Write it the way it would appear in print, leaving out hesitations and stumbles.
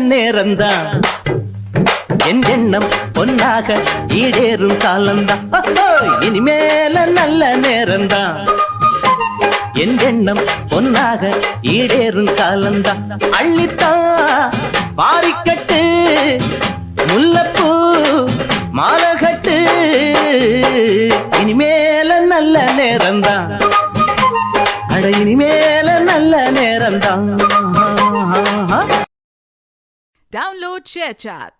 நேரம்தான் என் எண்ணம் பொன்னாக ஈடேறும் காலம்தான் இனிமேல நல்ல நேரம்தான் என் எண்ணம் பொன்னாக ஈடேறும் காலம்தான் அள்ளித்தான் பாரிக்கட்டு முல்லப்பூ மாலகட்டு இனிமேல நல்ல நேரம்தான் அட இனிமேல நல்ல நேரம்தான் Download ShareChat.